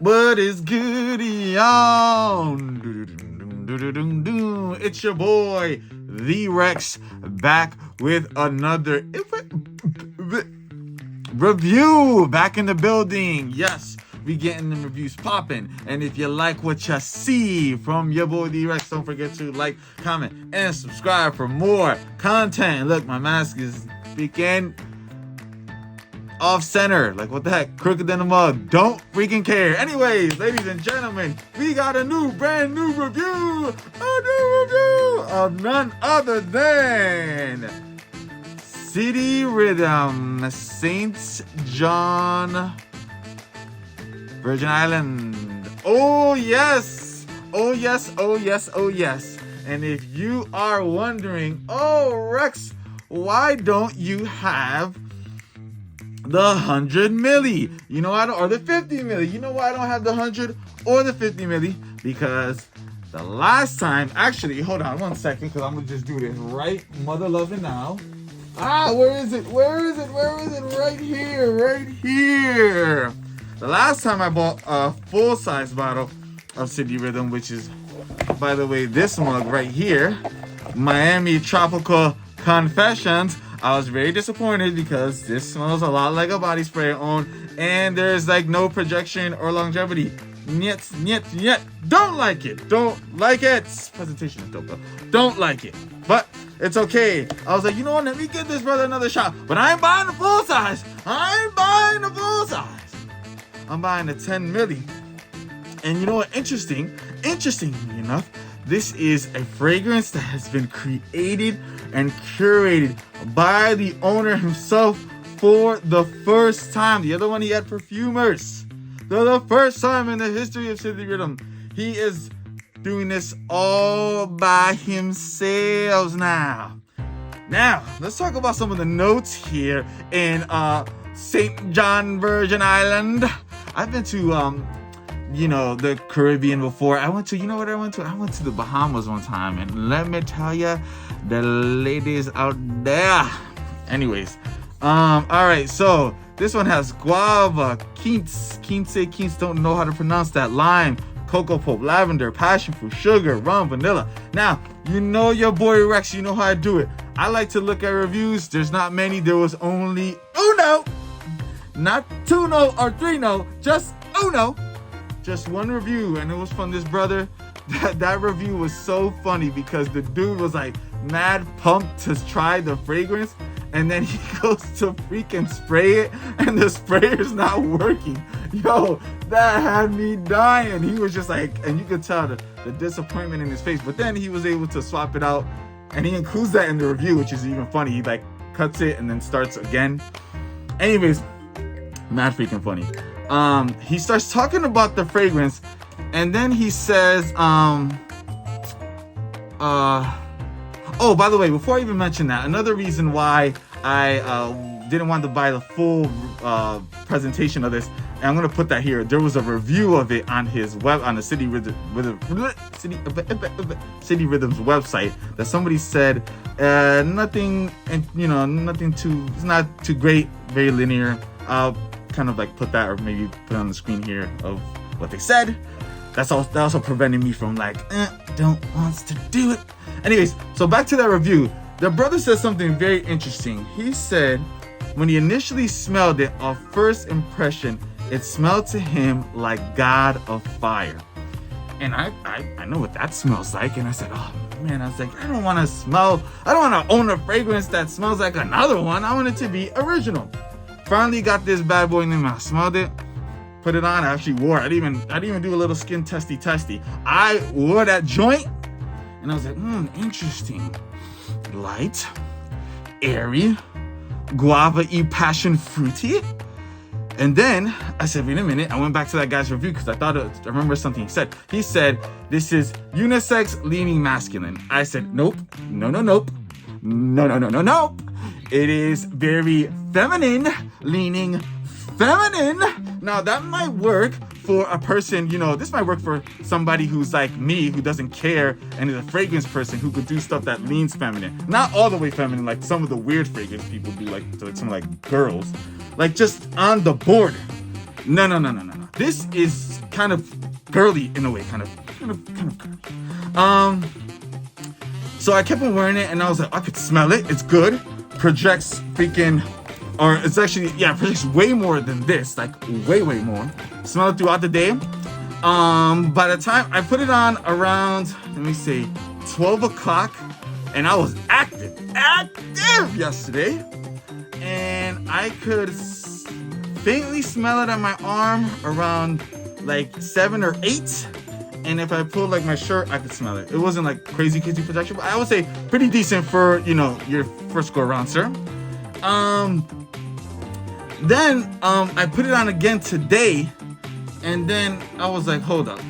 What is good, y'all? It's your boy, The Rex, back with another review. Back in the building. Yes, we getting the reviews popping. And if you like what you see from your boy, The Rex, don't forget to like, comment, and subscribe for more content. Look, my mask is speaking off center, like what the heck, crooked than a mug. Don't freaking care. Anyways, ladies and gentlemen, we got a brand new review of none other than City Rhythm, St. John, Virgin Island. Oh yes, oh yes, oh yes, oh yes. And if you are wondering, oh Rex, why don't you have the 100 milli? You know I don't, or the 50 milli. You know why I don't have the 100 or the 50 milli? Because the last time, actually, hold on one second, because I'm gonna just do this right mother loving now. Where is it? Right here. The last time I bought a full-size bottle of City Rhythm, which is, by the way, this mug right here, Miami Tropical Confessions, I was very disappointed because this smells a lot like a body spray I own, and there's like no projection or longevity. Niet. Don't like it. Presentation is dope though. Don't like it. But it's okay. I was like, you know what? Let me give this brother another shot. But I ain't buying the full size. I'm buying the 10 milli. And you know what? Interestingly enough, this is a fragrance that has been created and curated by the owner himself for the first time. The other one, he had perfumers. The first time in the history of City Rhythm, he is doing this all by himself now. Now, let's talk about some of the notes here in St. John, Virgin Island. I've been to the Caribbean before. I went to the Bahamas one time, and let me tell you, the ladies out there. Anyways, all right, so this one has guava, quince, don't know how to pronounce that, lime, cocoa pulp, lavender, passion fruit, sugar, rum, vanilla. Now, you know your boy Rex, you know how I do it. I like to look at reviews. There's not many. There was only uno, not two no or three no, just uno. Just one review, and it was from this brother. That review was so funny because the dude was like mad pumped to try the fragrance, and then he goes to freaking spray it, and the sprayer's not working. Yo, that had me dying. He was just like, and you could tell the disappointment in his face, but then he was able to swap it out, and he includes that in the review, which is even funny. He like cuts it and then starts again. Anyways, mad freaking funny. He starts talking about the fragrance, and then he says, oh, by the way, before I even mention that, another reason why I didn't want to buy the full presentation of this, and I'm gonna put that here. There was a review of it on his on the City Rhythm's website that somebody said nothing, and nothing too. It's not too great, very linear. I'll kind of like put that, or maybe put it on the screen here of what they said. That also prevented me from like don't want to do it. Anyways, so back to that review. The brother said something very interesting. He said when he initially smelled it, on first impression, it smelled to him like God of Fire. And I know what that smells like. And I said, oh man, I was like, I don't want to own a fragrance that smells like another one. I want it to be original. Finally got this bad boy in the mouth. Smelled it, put it on. I actually wore it. I didn't even do a little skin testy. I wore that joint, and I was like, interesting. Light, airy, guava-y, passion fruity. And then I said, wait a minute. I went back to that guy's review because I remember something he said. He said, this is unisex leaning masculine. I said, nope. No. It is very feminine, leaning feminine. Now that might work for a person, this might work for somebody who's like me, who doesn't care and is a fragrance person who could do stuff that leans feminine. Not all the way feminine, like some of the weird fragrance people do, like some like girls. Like just on the border. No. This is kind of girly in a way, kind of girly. So I kept on wearing it, and I was like, I could smell it. It's good. Projects freaking, or it's actually, yeah, projects way more than this, like way more. Smell it throughout the day. By the time I put it on around, let me say, 12 o'clock, and I was active yesterday, and I could faintly smell it on my arm around like 7 or 8. And if I pulled like my shirt, I could smell it. It wasn't like crazy protection, but I would say pretty decent for, you know, your first go around, sir. Then I put it on again today, and then I was like, hold up.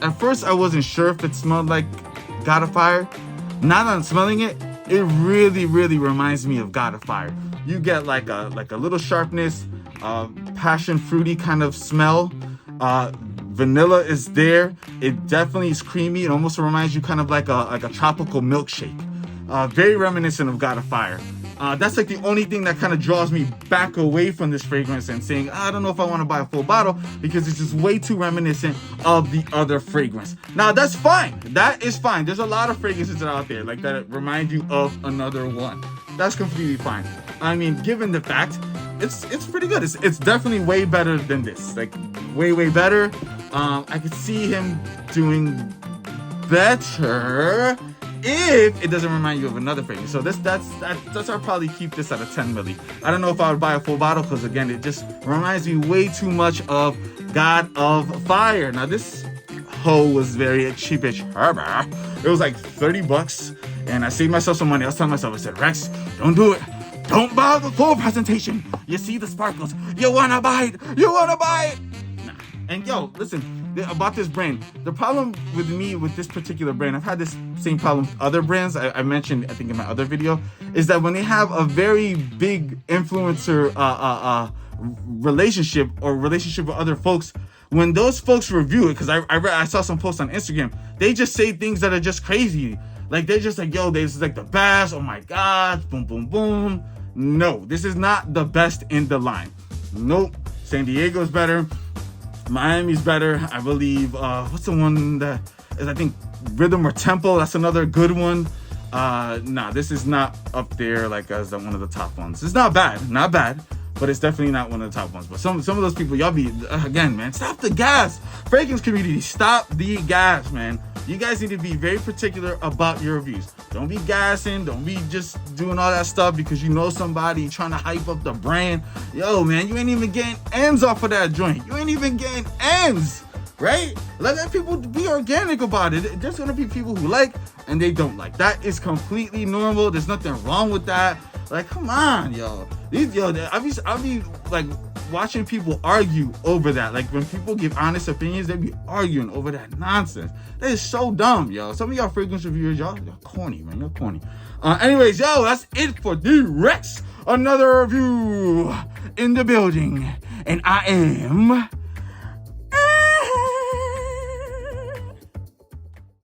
At first I wasn't sure if it smelled like God of Fire. Now that I'm smelling it, it really reminds me of God of Fire. You get like a little sharpness, passion fruity kind of smell. Vanilla is there. It definitely is creamy. It almost reminds you kind of like a tropical milkshake. Very reminiscent of God of Fire. That's like the only thing that kind of draws me back away from this fragrance and saying, I don't know if I want to buy a full bottle, because it's just way too reminiscent of the other fragrance. Now that's fine. That is fine. There's a lot of fragrances that are out there like that remind you of another one. That's completely fine. I mean, given the fact, it's pretty good. It's definitely way better than this. Like way better. I could see him doing better if it doesn't remind you of another fragrance. So that's I'll probably keep this at a 10 milli. I don't know if I would buy a full bottle, because again, it just reminds me way too much of God of Fire. Now this hoe was very cheapish. It was like $30, and I saved myself some money. I was telling myself, I said, Rex, don't do it. Don't buy the full presentation. You see the sparkles. You wanna buy it. Nah. And yo, listen, about this brand, the problem with me with this particular brand, I've had this same problem with other brands I mentioned, I think in my other video, is that when they have a very big influencer relationship with other folks, when those folks review it, because I saw some posts on Instagram, they just say things that are just crazy. Like they're just like, yo, this is like the best, oh my god, boom boom boom. No, this is not the best in the line. Nope. San Diego's better. Miami's better. I believe, what's the one that is, I think, Rhythm or Tempo? That's another good one. Nah, this is not up there like as one of the top ones. It's not bad, but it's definitely not one of the top ones. But some of those people, y'all be, again, man, stop the gas. Fragrance community, stop the gas, man. You guys need to be very particular about your reviews. Don't be gassing. Don't be just doing all that stuff because you know somebody trying to hype up the brand. Yo, man, you ain't even getting ends off of that joint. You ain't even getting ends, right? Let people be organic about it. There's gonna be people who like and they don't like. That is completely normal. There's nothing wrong with that. Like, come on, yo. I'll be like watching people argue over that. Like when people give honest opinions, they be arguing over that nonsense. That is so dumb, yo. Some of y'all fragrance reviewers, y'all corny, man. You're corny. Anyways, yo, that's it for D-Rex. Another review in the building. And I am